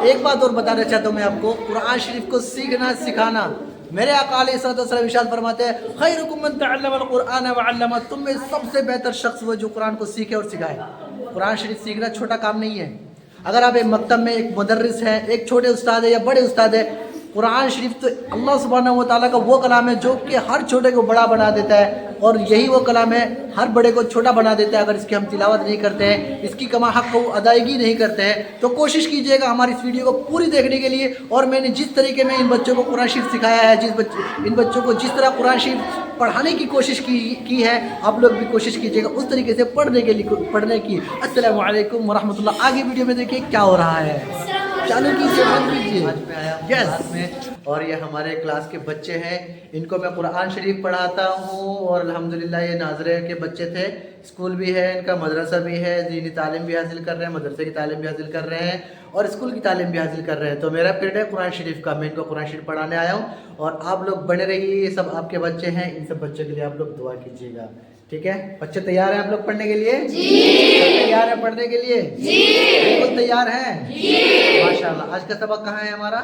ایک بات اور بتانا چاہتا ہوں میں آپ کو، قرآن شریف کو سیکھنا سکھانا، میرے آقا علیہ الصلوۃ والسلام ارشاد فرماتے ہیں خیرکم من تعلم القرآن وعلمہ، تم میں سب سے بہتر شخص وہ جو قرآن کو سیکھے اور سکھائے۔ قرآن شریف سیکھنا چھوٹا کام نہیں ہے۔ اگر آپ ایک مکتب میں ایک مدرس ہیں، ایک چھوٹے استاد ہے یا بڑے استاد ہے، قرآن شریف تو اللہ سبحانہ و تعالیٰ کا وہ کلام ہے جو کہ ہر چھوٹے کو بڑا بنا دیتا ہے، اور یہی وہ کلام ہے ہر بڑے کو چھوٹا بنا دیتا ہے۔ اگر اس کی ہم تلاوت نہیں کرتے ہیں، اس کی کما حق کو ادائیگی نہیں کرتے ہیں، تو کوشش کیجئے گا ہماری اس ویڈیو کو پوری دیکھنے کے لیے۔ اور میں نے جس طریقے میں ان بچوں کو قرآن شریف سکھایا ہے، ان بچوں کو جس طرح قرآن شریف پڑھانے کی کوشش کی ہے، آپ لوگ بھی کوشش کیجئے گا اس طریقے سے پڑھنے کی۔ السلام علیکم ورحمۃ اللہ۔ آگے ویڈیو میں دیکھیے کیا ہو رہا ہے، چالو کیجئے، بند کیجئے۔ آج میں آیا ہوں کلاس میں، اور یہ ہمارے کلاس کے بچے ہیں، ان کو میں قرآن شریف پڑھاتا ہوں، اور الحمدللہ یہ ناظرہ کے بچے تھے، اسکول بھی ہے ان کا، مدرسہ بھی ہے، دینی تعلیم بھی حاصل کر رہے ہیں، مدرسے کی تعلیم بھی حاصل کر رہے ہیں، اور اسکول کی تعلیم بھی حاصل کر رہے ہیں۔ تو میرا پیریڈ ہے قرآن شریف کا، میں ان کو قرآن شریف پڑھانے آیا ہوں، اور آپ لوگ بنے رہیے، یہ سب آپ کے بچے ہیں، ان سب بچوں کے لیے آپ لوگ دعا کیجیے گا، ٹھیک ہے؟ بچے تیار ہیں آپ لوگ پڑھنے کے لیے؟ جی۔ تیار ہیں پڑھنے کے لیے؟ جی۔ بالکل تیار ہیں؟ جی۔ ماشاءاللہ۔ آج کا سبق کہاں ہے ہمارا؟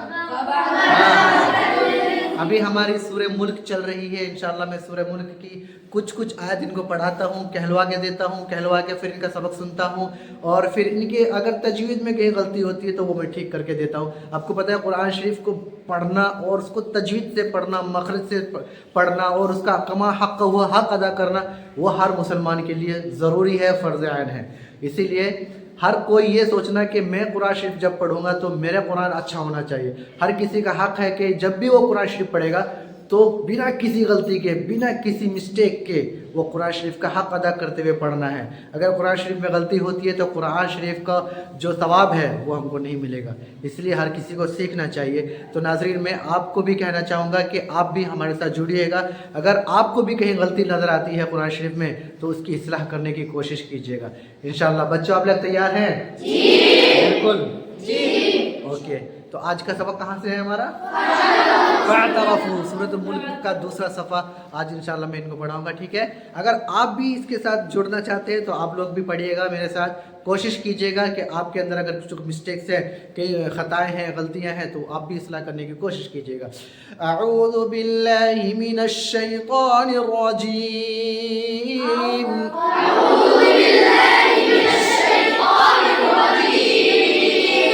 ابھی ہماری سورہ ملک چل رہی ہے، انشاءاللہ میں سورہ ملک کی کچھ آیت ان کو پڑھاتا ہوں، کہلوا کے دیتا ہوں، کہلوا کے پھر ان کا سبق سنتا ہوں، اور پھر ان کے اگر تجوید میں کہیں غلطی ہوتی ہے تو وہ میں ٹھیک کر کے دیتا ہوں۔ آپ کو پتہ ہے قرآن شریف کو پڑھنا اور اس کو تجوید سے پڑھنا، مخرج سے پڑھنا، اور اس کا کما حق ہوا حق ادا کرنا، وہ ہر مسلمان کے لیے ضروری ہے، فرض عین ہے۔ اسی لیے ہر کوئی یہ سوچنا کہ میں قرآن شریف جب پڑھوں گا تو میرا قرآن اچھا ہونا چاہیے۔ ہر کسی کا حق ہے کہ جب بھی وہ قرآن شریف پڑھے گا تو بنا کسی غلطی کے، بنا کسی مسٹیک کے وہ قرآن شریف کا حق ادا کرتے ہوئے پڑھنا ہے۔ اگر قرآن شریف میں غلطی ہوتی ہے تو قرآن شریف کا جو ثواب ہے وہ ہم کو نہیں ملے گا، اس لیے ہر کسی کو سیکھنا چاہیے۔ تو ناظرین میں آپ کو بھی کہنا چاہوں گا کہ آپ بھی ہمارے ساتھ جڑیے گا، اگر آپ کو بھی کہیں غلطی نظر آتی ہے قرآن شریف میں تو اس کی اصلاح کرنے کی کوشش کیجیے گا انشاءاللہ۔ بچوں آپ لوگ تیار ہیں؟ جی بالکل جی۔ اوکے، تو آج کا سبق کہاں سے ہے ہمارا؟ فَاعْتَرَفُوا، سورۃ الملک کا دوسرا صفحہ آج انشاءاللہ میں ان کو پڑھاؤں گا، ٹھیک ہے؟ اگر آپ بھی اس کے ساتھ جڑنا چاہتے ہیں تو آپ لوگ بھی پڑھیے گا میرے ساتھ، کوشش کیجیے گا کہ آپ کے اندر اگر کچھ مسٹیکس ہیں، کئی خطائیں ہیں، غلطیاں ہیں، تو آپ بھی اصلاح کرنے کی کوشش کیجیے گا۔ اعوذ باللہ من الشیطان الرجیم، اعوذ باللہ من الشیطان الرجیم،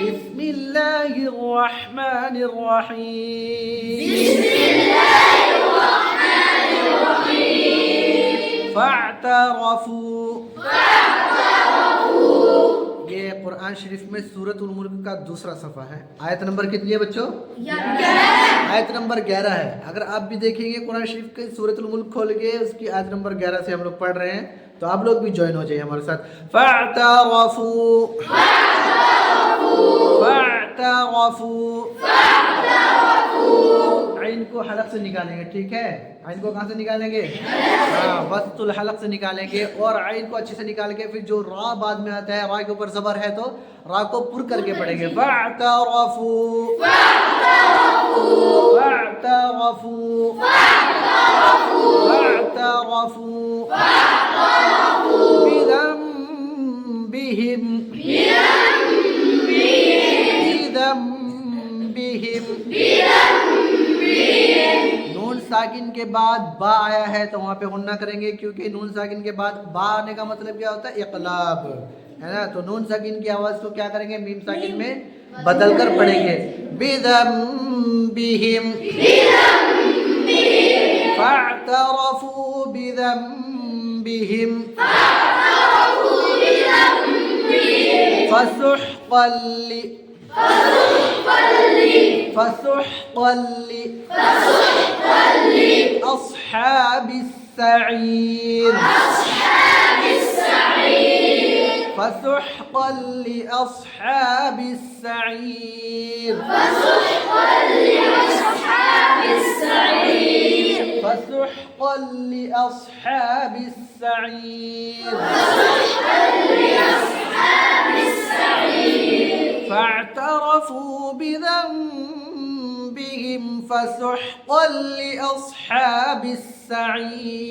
بسم اللہ الرحمن الرحیم، بسم اللہ الرحمن الرحیم، فاعترفوا، یہ قرآن شریف میں سورۃ الملک کا دوسرا صفحہ ہے۔ آیت نمبر کتنی ہے بچوں؟ 11۔ آیت نمبر 11 ہے۔ اگر آپ بھی دیکھیں گے قرآن شریف کے سورۃ الملک کھول کے اس کی آیت نمبر 11 سے ہم لوگ پڑھ رہے ہیں، تو آپ لوگ بھی جوائن ہو جائیے ہمارے ساتھ۔ فَاعْتَرَفُوا، عین کو حلق سے نکالیں گے، ٹھیک ہے؟ عین کو کہاں سے نکالیں گے؟ وسط الحلق سے نکالیں گے، اور عین کو اچھے سے نکال کے پھر جو را بعد میں آتا ہے، را کے اوپر زبر ہے تو را کو پر کر کے پڑھیں گے۔ فَاعْتَرَفُوا، فَاعْتَرَفُوا، فَاعْتَرَفُوا بِذَنبِهِمْ، نون ساکن کے بعد با آیا ہے تو وہاں پہ غنہ کریں گے، کیونکہ نون ساکن کے بعد با آنے کا مطلب کیا ہوتا ہے؟ اقلاب ہے نا۔ تو نون ساکن کی آواز کو کیا کریں گے؟ میم ساکن میں بدل کر پڑھیں گے۔ بِذَنبِهِمْ، فَاعْتَرَفُوا بِذَنبِهِمْ، فَسُحْقًا لِأَصْحَابِ السَّعِيرِ، فَسُحْقًا لِأَصْحَابِ السَّعِيرِ، فَسُحْقًا لِأَصْحَابِ السَّعِيرِ، فَاعْتَرَفُوا بِذَنبِهِمْ فَسُحْقًا لِأَصْحَابِ السَّعِيرِ۔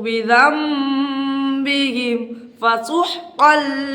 بذنبهم فسحقا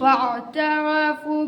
فاعترفوا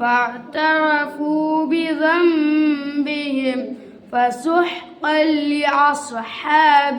فاعترفوا بذنبهم فسحقا لأصحاب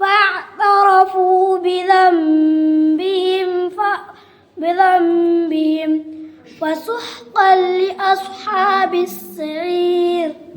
فاعترفوا بذنبهم فسحقا لأصحاب السعير.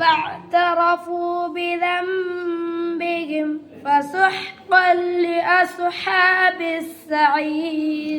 فاعترفوا بذنبهم فسحقا لأصحاب السعير.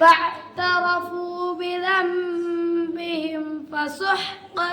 فاعترفوا بذنبهم فسحقا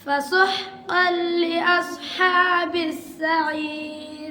فسحقا لأصحاب السعير.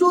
2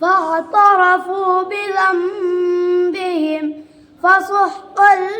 فاعترفوا بذنبهم فسحقا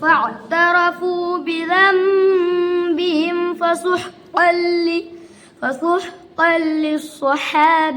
فاعترفوا بذنبهم فسحقا للصحاب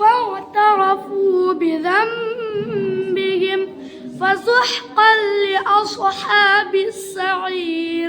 فاعترفوا بذنبهم فسحقا لأصحاب السعير.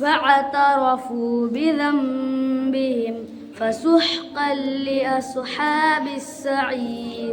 فاعترفوا بذنبهم فسحقا لأصحاب السعير.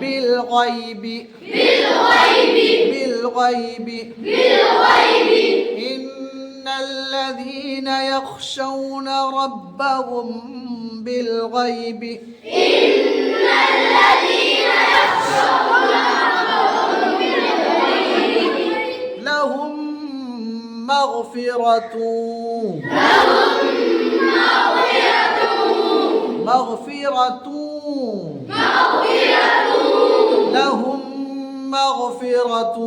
بالغيب إن الذين يخشون ربهم بالغيب لهم مغفرة لهم مغفرة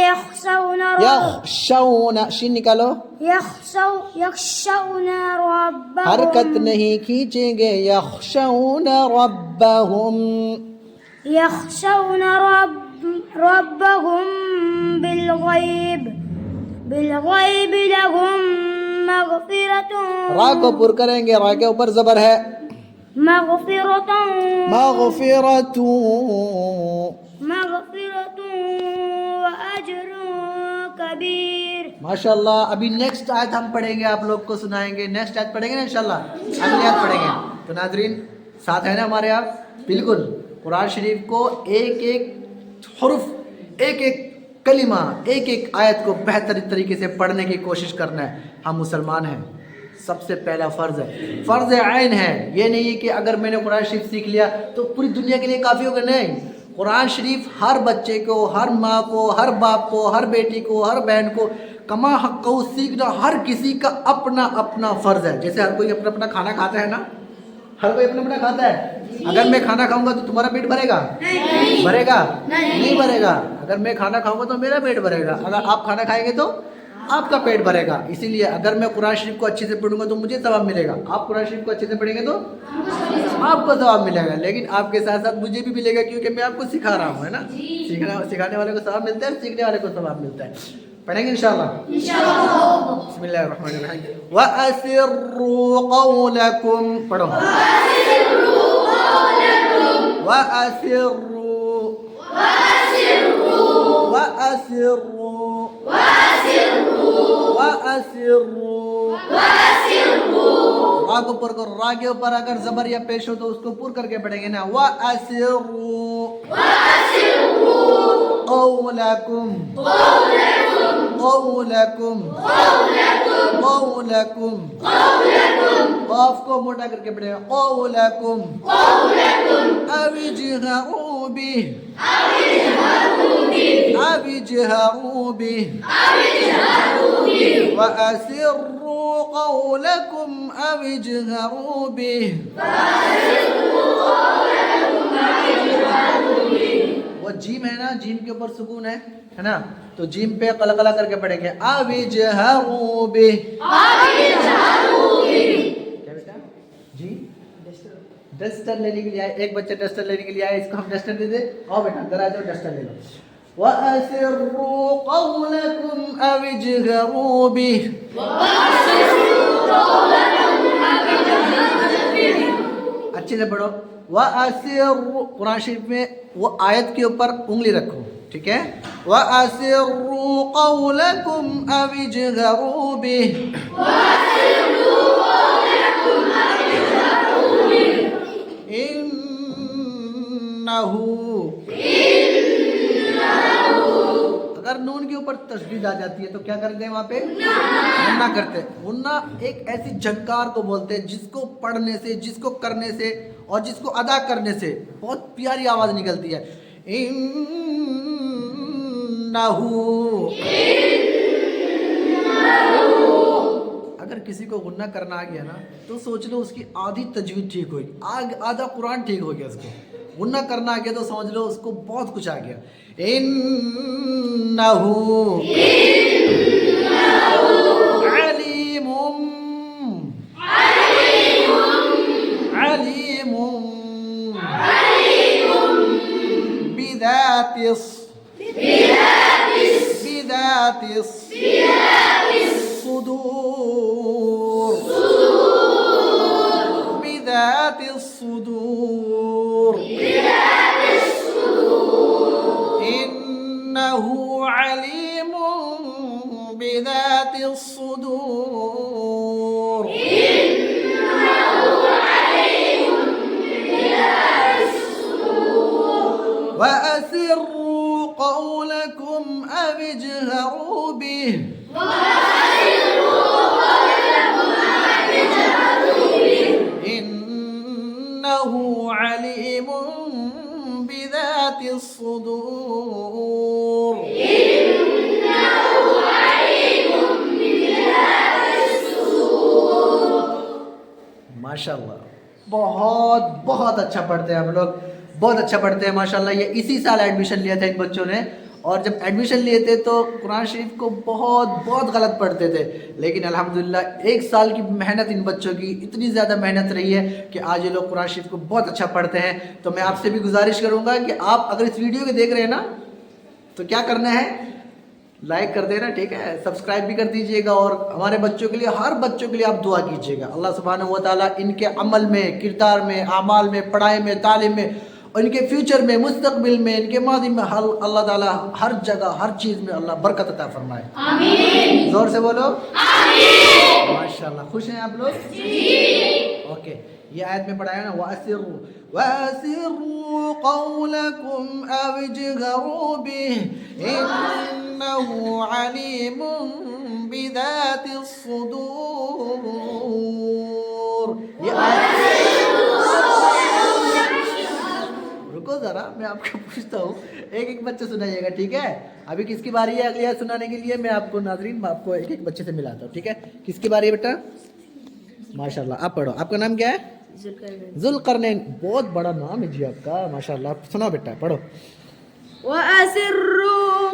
يخشون یخشون شین نکالو يخشون ربهم حرکت نہیں کھینچیں گے یخشون ربهم يخشون ربهم بالغيب لهم مغفرة را کو پر کریں گے را کے اوپر زبر ہے مغفرة مغفرت وأجر كبير. ماشاءاللہ. ابھی نیکسٹ آیت ہم پڑھیں گے، آپ لوگ کو سنائیں گے. نیکسٹ آیت پڑھیں گے نا انشاءاللہ، اگلی آیت پڑھیں گے. تو ناظرین ساتھ ہیں نا ہمارے آپ؟ بالکل. قرآن شریف کو ایک ایک حرف، ایک ایک کلمہ، ایک ایک آیت کو بہترین طریقے سے پڑھنے کی کوشش کرنا ہے. ہم مسلمان ہیں، سب سے پہلا فرض ہے، فرض عین ہے. یہ نہیں کہ اگر میں نے قرآن شریف سیکھ لیا تو پوری دنیا کے لیے کافی ہوگا. نہیں، قرآن شریف ہر بچے کو، ہر ماں کو، ہر باپ کو، ہر بیٹی کو، ہر بہن کو کما حق کو سیکھنا ہر کسی کا اپنا اپنا فرض ہے. جیسے ہر کوئی اپنا اپنا کھانا کھاتا ہے نا، ہر کوئی اپنا اپنا کھاتا ہے. اگر میں کھانا کھاؤں گا تو تمہارا پیٹ بھرے گا؟ بھرے گا؟ نہیں بھرے گا. اگر میں کھانا کھاؤں گا تو میرا پیٹ بھرے گا. اگر آپ کھانا کھائیں گے تو آپ کا پیٹ بھرے گا. اسی لیے اگر میں قرآن شریف کو اچھے سے پڑھوں گا تو مجھے ثواب ملے گا. آپ قرآن شریف کو اچھے سے پڑھیں گے تو آپ کو ثواب ملے گا. لیکن آپ کے ساتھ ساتھ مجھے بھی ملے گا، کیونکہ میں آپ کو سکھا رہا ہوں، ہے نا. سکھانے والے کو ثواب ملتا ہے، سیکھنے والے کو ثواب ملتا ہے. پڑھیں گے انشاءاللہ. بسم اللہ الرحمن الرحیم. وَأَسِرُّوا قَوْلَكُمْ پڑھو. وَأَسِرُّوا را کو پر کرو. را کے اوپر اگر زبر یا پیش ہو تو اس کو پر کر کے پڑھیں گے نا. وَأَسِرُّوا قَوْلَكُمْ قاف کو موٹا کر کے پڑھیں گے. قَوْلَكُمْ أَوِ اجْهَرُوا بِهِ وَأَسِرُّوا قَوْلَكُمْ أَوِ اجْهَرُوا بِهِ. وہ جیم ہے نا، جیم کے اوپر سکون ہے نا، تو جیم پہ قلقلہ کر کے پڑھیں گے. أَوِ اجْهَرُوا بِهِ. کیا بیٹا جی؟ ڈسٹر لینے کے لیے آئے. ایک بچہ ڈسٹر لینے کے لیے آئے، اس کو ہم ڈسٹر دے دیں. آؤ بیٹا اندر آ جاؤ، ڈسٹر لے لو. وَأَسِرُّوا قَوْلَكُمْ أَوِ اجْهَرُوا بِهِ. اچھے سے پڑھو. وَأَسِرُّوا قرآن شریف میں وہ آیت کے اوپر انگلی رکھو، ٹھیک ہے. وَأَسِرُّوا قَوْلَكُمْ أَوِ اجْهَرُوا بِهِ. إِنَّهُ اگر نون کے اوپر تشدید آ جاتی ہے تو کیا کرتے ہیں وہاں پہ؟ غنہ کرتے ہیں. غنہ ایک ایسی جھنکار کو بولتے ہیں جس کو پڑھنے سے، جس کو کرنے سے اور جس کو ادا کرنے سے بہت پیاری آواز نکلتی ہے. إِنَّهُ اگر کسی کو غنہ کرنا آ گیا نا تو سوچ لو اس کی آدھی تجوید ٹھیک ہوئی، آدھا قرآن ٹھیک ہو گیا. اس کو غنہ کرنا آ گیا تو سمجھ لو اس کو بہت کچھ آ گیا. إِنَّهُ عليم بذات الصدور. بذات الصدور. إنه عليم بذات الصدور. وَأَسِرُّوا قَوْلَكُمْ أَوِ اجْهَرُوا بِهِ. إِنَّهُ عَلِيمٌ بِذَاتِ الصُّدُورِ. ماشاءاللہ بہت بہت اچھا پڑھتے ہیں ہم لوگ، بہت اچھا پڑھتے ہیں ماشاءاللہ. یہ اسی سال ایڈمیشن لیا تھا ان بچوں نے اور جب ایڈمیشن لیے تھے تو قرآن شریف کو بہت غلط پڑھتے تھے، لیکن الحمدللہ 1 سال کی محنت ان بچوں کی اتنی زیادہ محنت رہی ہے کہ آج یہ لوگ قرآن شریف کو بہت اچھا پڑھتے ہیں۔ تو میں آپ سے بھی گزارش کروں گا کہ آپ اگر اس ویڈیو کو دیکھ رہے ہیں نا تو کیا کرنا ہے، لائک کر دینا، ٹھیک ہے، سبسکرائب بھی کر دیجئے گا، اور ہمارے بچوں کے لیے، ہر بچوں کے لیے آپ دعا کیجئے گا۔ اللہ سبحانہ و تعالیٰ ان کے عمل میں، کردار میں، اعمال میں، پڑھائی میں، تعلیم میں، اور ان کے فیوچر میں، مستقبل میں، ان کے ماضی میں، اللہ تعالیٰ ہر جگہ ہر چیز میں اللہ برکت عطا فرمائے، آمین۔ زور سے بولو آمین۔ ماشاءاللہ، خوش ہیں آپ لوگ؟ جی۔ اوکے، یہ آیت میں پڑھایا نا، وَأَسِرُّوا قَوْلَكُمْ أَوْ اجْهَرُوا بِهِ إِنَّهُ عَلِيمٌ بِذَاتِ الصُّدُورِ۔ یہ رکو ذرا، میں آپ کو پوچھتا ہوں، ایک بچہ سنائیے گا، ٹھیک ہے؟ ابھی کس کی باری ہے اگلی آیت سنانے کے لیے؟ میں آپ کو ناظرین، آپ کو ایک بچے سے ملاتا ہوں، ٹھیک ہے؟ کس کی باری ہے بیٹا؟ ماشاءاللہ، آپ پڑھو۔ آپ کا نام کیا ہے؟ ذوالقرنین۔ بہت بڑا نام ہے جی آپ کا، ماشاءاللہ۔ سناؤ بیٹا، پڑھو۔ وَأَسِرُّوا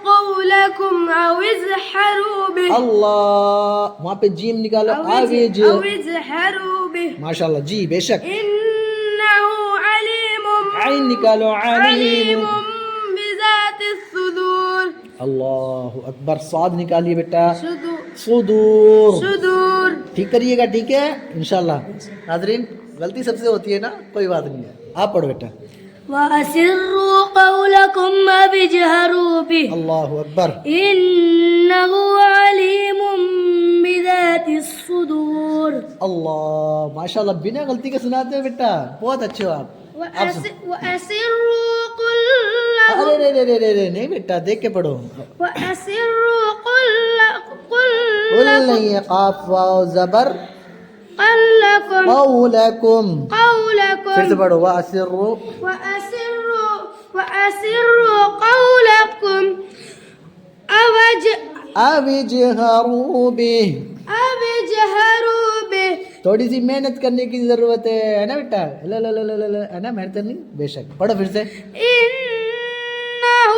قَوْلَكُمْ أَوْ اجْهَرُوا بِهِ، اللہ، وہاں پہ جیم نکالو، أَوْ آویج، اجْهَرُوا بِهِ ماشاءاللہ، جی بے شک، إِنَّهُ عَلِيمٌ عین نکالو، علیم، بِذَاتِ الصُّدُورِ، اللہ اکبر، صاد نکالیے بیٹا، صدور، صدور، ٹھیک کریے گا، ٹھیک ہے انشاءاللہ۔ ناظرین، غلطی سب سے ہوتی ہے نا، کوئی بات نہیں ہے، آپ پڑھو بیٹا۔ وَأَسِرُّوا قَوْلَكُمْ أَوْ اجْهَرُوا بِهِ اللہ اکبر، إِنَّهُ عَلِيمٌ بِذَاتِ الصُّدُورِ۔ اللہ، ماشاءاللہ، بنا غلطی کے سناتے ہیں بیٹا، بہت اچھے ہو آپ۔ وَأَسِرُّوا قَوْلَكُمْ، ارے نہیں بیٹا، دیکھ کے پڑھو۔ وَأَسِرُّوا قل نہیں ہے، قاف واو زبر، قَوْلَكُمْ، قولکم، قَوْلَكُمْ، پھر سے پڑھو، وَأَسِرُّوا، وَأَسِرُّوا قَوْلَكُمْ أَوْ اجْهَرُوا بِهِ، اجْهَرُوا بِهِ۔ تھوڑی سی محنت کرنے کی ضرورت ہے نا بیٹا، ہے نا، محنت کرنی، بے شک۔ پڑھو پھر سے، إِنَّهُ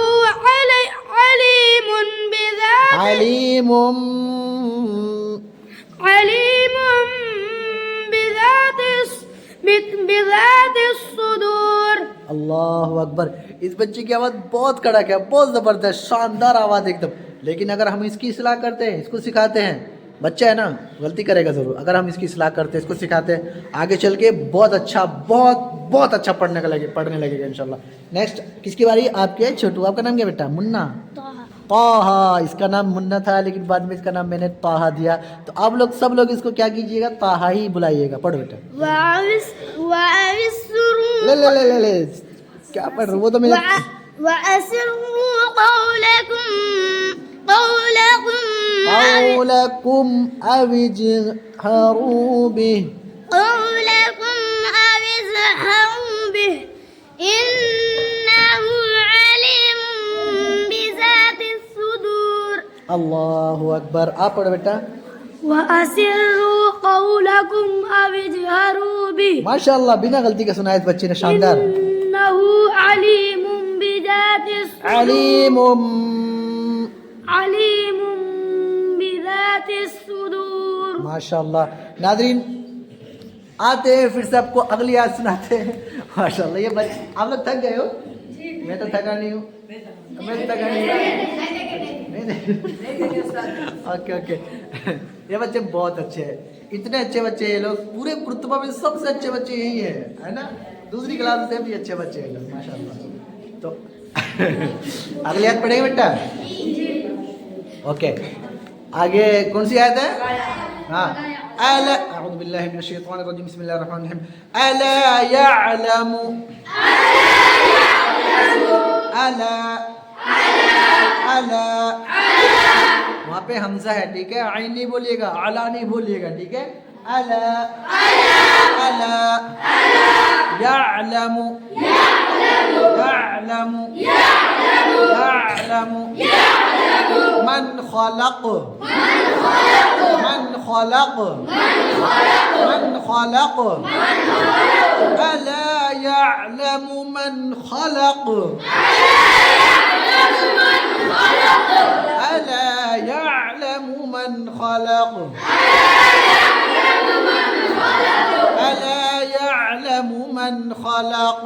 عَلِيمٌ علیم، بذات الصدور۔ اللہ اکبر، اس بچے کی آواز بہت کڑک ہے، بہت زبردست، شاندار آواز ایک دم، لیکن اگر ہم اس کی اصلاح کرتے ہیں، اس کو سکھاتے ہیں، بچہ ہے نا، غلطی کرے گا ضرور، اگر ہم اس کی اصلاح کرتے ہیں، اس کو سکھاتے ہیں، آگے چل کے بہت اچھا، بہت اچھا پڑھنے لگے گا انشاءاللہ۔ نیکسٹ کس کی باری؟ آپ کے چھوٹو، آپ کا نام کیا بیٹا؟ منا، طاہا، اس کا نام منا تھا لیکن بعد میں اس کا نام میں نے طاہا دیا، تو آپ لوگ سب لوگ اس کو کیا کیجیے گا؟ طاہا ہی بلائیے گا۔ پڑھو بیٹا، لے کیا پڑھ رہے وہ تو میں وَأَسِرُّوا قولکم او اجْهَرُوا بِهِ، إِنَّهُ عَلِيمٌ بِذَاتِ الصُّدُورِ۔ اللہ اکبر، آپ پڑھو بیٹا۔ وَأَسِرُّوا قَوْلَكُمْ أَوْ اجْهَرُوا بِهِ ماشاءاللہ، بنا غلطی کا سنا ہے اس بچے نے، شاندار۔ إِنَّهُ عَلِيمٌ بِذَاتِ الصُّدُورِ، علیم، بِذَاتِ الصُّدُورِ۔ ماشاءاللہ۔ ناظرین، آتے ہیں پھر سب کو اگلی آیت سناتے ہیں۔ ماشاءاللہ، یہ بچے، آپ لوگ تھک گئے ہو؟ میں تو تھکا نہیں ہوں، اوکے، یہ بچے بہت اچھے ہیں، اتنے اچھے بچے ہیں یہ لوگ، پورے قرطبہ میں سب سے اچھے بچے یہی ہیں، ہے نا، دوسری کلاس سے بھی اچھے بچے ہیں لوگ، ماشاءاللہ۔ تو اگلی آیت پڑھیں گے بیٹا؟ اوکے، آگے کون سی آیت ہے؟ ہاں، اعوذ باللہ من الشیطان الرجیم، بسم اللہ الرحمن الرحیم، الا یعلم، وہاں پہ حمزہ ہے، ٹھیک ہے، عین نہیں بولیے گا، علا نہیں بولیے گا، ٹھیک ہے، الا یعلم، من خلق، الا يعلم من خلق ألا يعلم من خلق ألا يعلم من خلق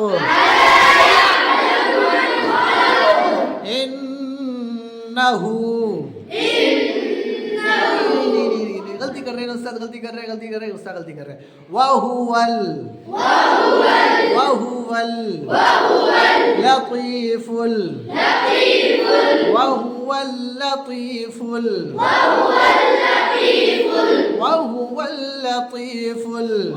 إنه غلطی کر رہے ہیں استاد، غلطی کر رہے ہیں استاد، غلطی کر رہے ہیں. وَهُوَ اللطيف وهو اللطيف الخبير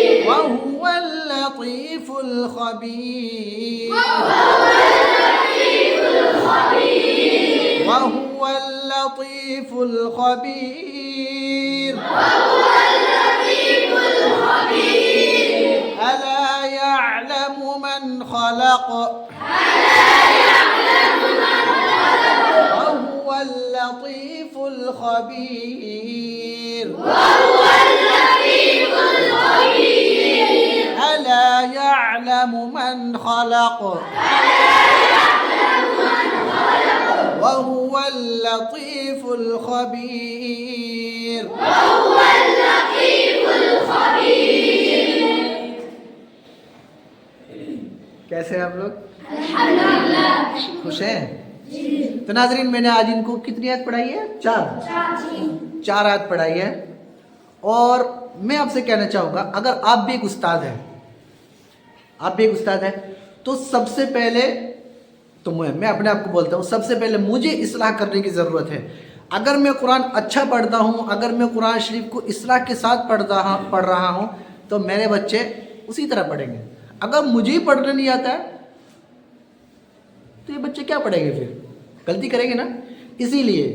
وهو اللطيف الخبير وهو اللطيف الخبير ألا يعلم من خلق وهو اللطيف الخبير ألا يعلم من خلق وهو اللطيف الخبير. کیسے ہیں آپ لوگ؟ خوش ہیں؟ تو ناظرین میں نے آج ان کو کتنی آیت پڑھائی ہے؟ 4 آیت پڑھائی ہے. اور میں آپ سے کہنا چاہوں گا اگر آپ بھی ایک استاد ہیں، تو سب سے پہلے تو میں اپنے آپ کو بولتا ہوں سب سے پہلے مجھے اصلاح کرنے کی ضرورت ہے. اگر میں قرآن اچھا پڑھتا ہوں، اگر میں قرآن شریف کو اصلاح کے ساتھ پڑھ رہا ہوں تو میرے بچے اسی طرح پڑھیں گے. اگر مجھے ہی پڑھنا نہیں آتا ہے تو یہ بچے کیا پڑھیں گے؟ پھر غلطی کریں گے نا. اسی لیے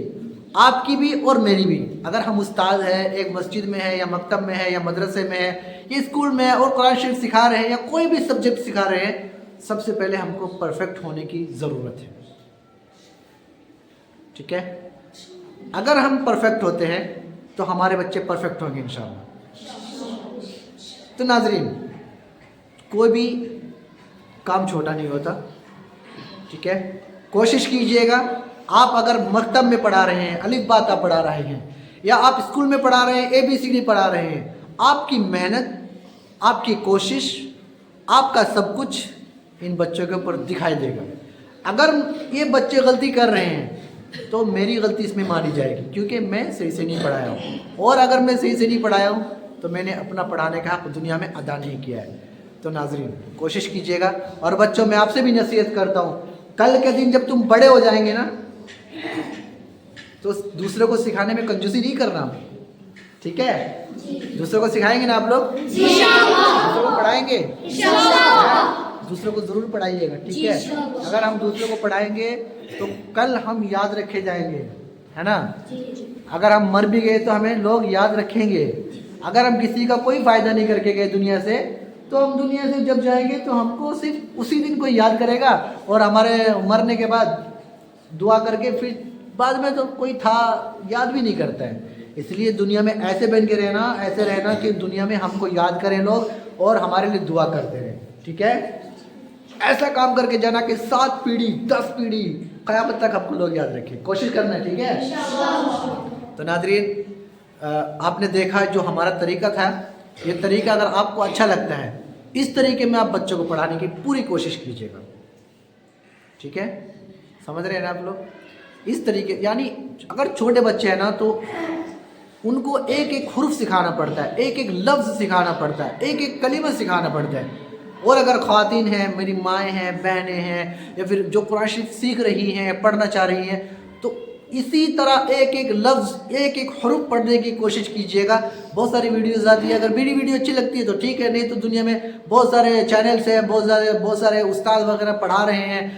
آپ کی بھی اور میری بھی، اگر ہم استاد ہیں، ایک مسجد میں ہے یا مکتب میں ہے یا مدرسے میں ہے یا اسکول میں ہے اور قرآن شریف سکھا رہے ہیں یا کوئی بھی سبجیکٹ سکھا رہے ہیں، سب سے پہلے ہم کو پرفیکٹ ہونے کی ضرورت ہے. ٹھیک ہے؟ اگر ہم پرفیکٹ ہوتے ہیں تو ہمارے بچے پرفیکٹ ہوں گے انشاءاللہ. تو ناظرین کوئی بھی کام چھوٹا نہیں ہوتا. ٹھیک ہے؟ کوشش کیجئے گا. آپ اگر مکتب میں پڑھا رہے ہیں، الف با تا پڑھا رہے ہیں، یا آپ اسکول میں پڑھا رہے ہیں، ABCD پڑھا رہے ہیں، آپ کی محنت، آپ کی کوشش، آپ کا سب کچھ ان بچوں کے اوپر دکھائی دے گا. اگر یہ بچے غلطی کر رہے ہیں تو میری غلطی اس میں مانی جائے گی، کیونکہ میں صحیح سے نہیں پڑھایا ہوں. اور اگر میں صحیح سے نہیں پڑھایا ہوں تو میں نے اپنا پڑھانے کا حق دنیا میں ادا نہیں کیا ہے. تو ناظرین کوشش کیجئے گا. اور بچوں میں آپ سے بھی نصیحت کرتا ہوں، کل کے دن جب تم بڑے ہو جائیں گے نا تو دوسرے کو سکھانے میں کنجوسی نہیں کرنا. ٹھیک ہے؟ دوسرے کو سکھائیں گے نا آپ لوگ؟ دوسرے کو پڑھائیں گے؟ دوسرے کو ضرور پڑھائیے گا. ٹھیک ہے؟ اگر ہم دوسرے کو پڑھائیں گے تو کل ہم یاد رکھے جائیں گے، ہے نا؟ اگر ہم مر بھی گئے تو ہمیں لوگ یاد رکھیں گے. اگر ہم کسی کا کوئی فائدہ نہیں کر کے گئے دنیا سے تو ہم دنیا سے جب جائیں گے تو ہم کو صرف اسی دن کوئی یاد کرے گا، اور ہمارے مرنے کے بعد دعا کر کے پھر بعد میں تو کوئی تھا یاد بھی نہیں کرتا ہے. اس لیے دنیا میں ایسے بن کے رہنا، ایسے رہنا کہ دنیا میں ہم کو یاد کریں لوگ اور ہمارے لیے دعا کرتے رہیں. ٹھیک ہے؟ ایسا کام کر کے جانا کہ 7 پیڑھی 10 پیڑھی قیامت تک آپ کو لوگ یاد رکھیں. کوشش کرنا ہے. ٹھیک ہے؟ تو ناظرین آپ نے دیکھا جو ہمارا طریقہ تھا، یہ طریقہ اگر آپ کو اچھا لگتا ہے اس طریقے میں آپ بچوں کو پڑھانے کی پوری کوشش کیجیے گا. ٹھیک ہے؟ سمجھ رہے ہیں نا آپ لوگ؟ اس طریقے یعنی اگر چھوٹے بچے ہیں نا تو ان کو ایک ایک حرف سکھانا پڑتا ہے، ایک ایک لفظ سکھانا پڑتا ہے، ایک ایک کلمہ سکھانا پڑتا ہے. اور اگر خواتین ہیں، میری مائیں ہیں، بہنیں ہیں، یا پھر جو قرآن شریف سیکھ رہی ہیں، پڑھنا چاہ رہی ہیں، تو اسی طرح ایک ایک لفظ، ایک ایک حرف پڑھنے کی کوشش کیجیے گا. بہت ساری ویڈیوز آتی ہے، اگر میری ویڈیو اچھی لگتی ہے تو ٹھیک ہے، نہیں تو دنیا میں بہت سارے چینلس ہیں، بہت سارے استاد وغیرہ پڑھا رہے ہیں.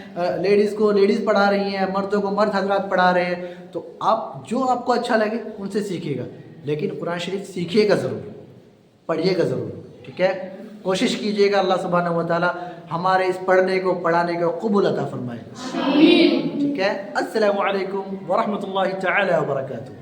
لیڈیز کو لیڈیز پڑھا رہی ہیں، مردوں کو مرد حضرات پڑھا رہے ہیں. تو آپ جو آپ کو اچھا لگے ان سے سیکھیے گا، لیکن قرآن شریف سیکھیے گا ضرور، پڑھیے گا ضرور. ٹھیک ہے؟ کوشش کیجیے گا. اللہ سبحانہ و تعالی ہمارے اس پڑھنے کو پڑھانے کو قبول عطا فرمائے. ٹھیک ہے؟ السلام علیکم ورحمۃ اللہ تعالی وبرکاتہ.